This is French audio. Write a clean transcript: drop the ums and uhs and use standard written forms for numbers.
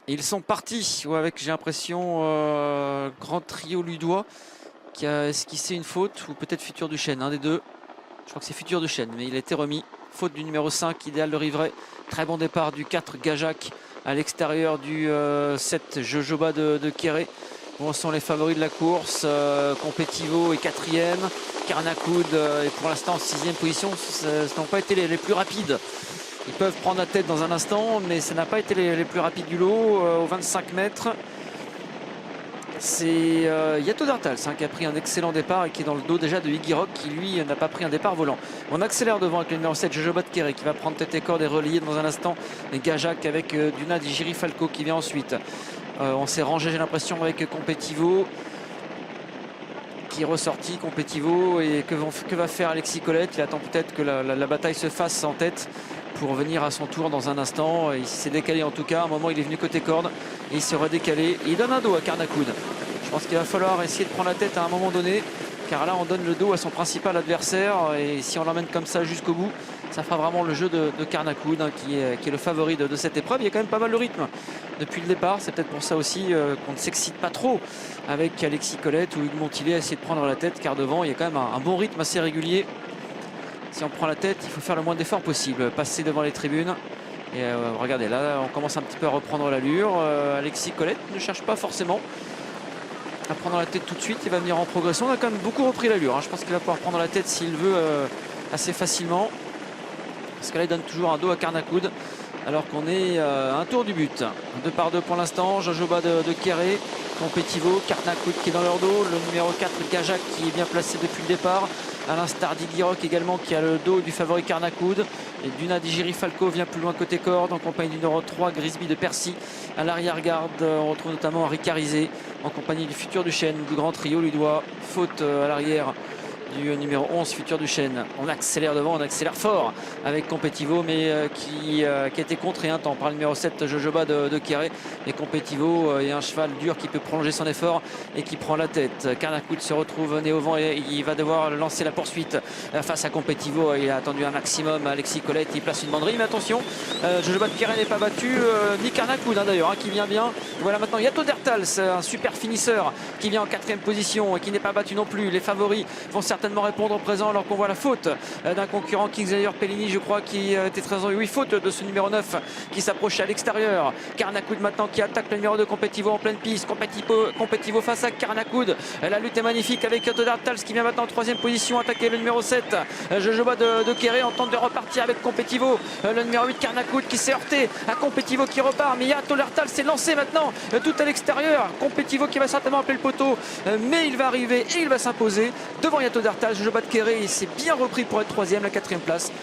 Ils sont partis avec, j'ai l'impression, Grand Trio Ludois qui a esquissé une faute, ou peut-être Futur Duchesne, un des deux. Je crois que c'est Futur Duchesne, mais il a été remis. Faute du numéro 5, Idéal de Rivray. Très bon départ du 4, Gajac, à l'extérieur du 7, Jojoba de Kéré. Bon, sont les favoris de la course. Competivo est 4e. Carnacoud est pour l'instant en 6e position. Ce n'ont pas été les plus rapides. Ils peuvent prendre la tête dans un instant, mais ça n'a pas été les plus rapides du lot. Aux 25 mètres, c'est Yato Dartals qui a pris un excellent départ et qui est dans le dos déjà de Iggy Rock, qui lui n'a pas pris un départ volant. On accélère devant avec le numéro 7, Jojoba de Kéré, qui va prendre tête et corde et relier dans un instant. Et Gajac avec Duna di Girifalco qui vient ensuite. On s'est rangé, j'ai l'impression, avec Competivo qui est ressorti. Competivo, et que va faire Alexis Colette? Il attend peut-être que la bataille se fasse en tête pour venir à son tour dans un instant. Il s'est décalé en tout cas. À un moment, il est venu côté corde et il se redécalé. Il donne un dos à Carnacoud. Je pense qu'il va falloir essayer de prendre la tête à un moment donné, car là, on donne le dos à son principal adversaire. Et si on l'emmène comme ça jusqu'au bout, ça fera vraiment le jeu de Carnacoud, qui est le favori de cette épreuve. Il y a quand même pas mal de rythme depuis le départ. C'est peut-être pour ça aussi qu'on ne s'excite pas trop avec Alexis Colette ou Hugues Montilet à essayer de prendre la tête, car devant, il y a quand même un bon rythme assez régulier. Si on prend la tête, il faut faire le moins d'efforts possible, passer devant les tribunes. Et regardez, là, on commence un petit peu à reprendre l'allure. Alexis Colette ne cherche pas forcément à prendre la tête tout de suite. Il va venir en progression. On a quand même beaucoup repris l'allure. Je pense qu'il va pouvoir prendre la tête s'il veut assez facilement. Parce que là, il donne toujours un dos à Carnacoud, alors qu'on est à un tour du but. 2 par 2 pour l'instant. Jojoba de Kéré, Competivo, Carnacoud qui est dans leur dos. Le numéro 4, Gajac, qui est bien placé depuis le départ. À l'instar d'Iggy Rock également, qui a le dos du favori Carnacoud. Et Duna di Girifalco vient plus loin côté corde en compagnie du numéro 3, Grisby de Percy. À l'arrière-garde, on retrouve notamment Henri Carizé en compagnie du Futur Duchesne, du Grand Trio Ludois. Faute à l'arrière du numéro 11, Futur Duchesne. On accélère devant, on accélère fort avec Competivo, mais qui a été contré un temps par le numéro 7, Jojoba de Kéré. Et Competivo est un cheval dur qui peut prolonger son effort et qui prend la tête. Carnacoud se retrouve né au vent et il va devoir lancer la poursuite face à Competivo. Il a attendu un maximum. Alexis Colette, il place une banderille, mais attention, Jojoba de Kéré n'est pas battu, ni Carnacoud d'ailleurs, qui vient bien. Voilà maintenant Yato Dartals, un super finisseur qui vient en 4e position et qui n'est pas battu non plus. Les favoris vont certainement répondre au présent, alors qu'on voit la faute d'un concurrent, Kingslayer Pellini, je crois, qui était très en 8 faute de ce numéro 9 qui s'approche à l'extérieur. Carnacoud maintenant qui attaque le numéro 2, Competivo en pleine piste. Competivo face à Carnacoud. La lutte est magnifique avec Yato Dartals qui vient maintenant en 3e position attaquer le numéro 7, Jojoba de Kéré. On tente de repartir avec Competivo. Le numéro 8, Carnacoud, qui s'est heurté à Competivo qui repart, mais Yato Dartals s'est lancé maintenant tout à l'extérieur. Competivo qui va certainement appeler le poteau, mais il va arriver et il va s'imposer devant Yato Dartals. Jojoba de Kéré, il s'est bien repris pour être 3e, la 4e place.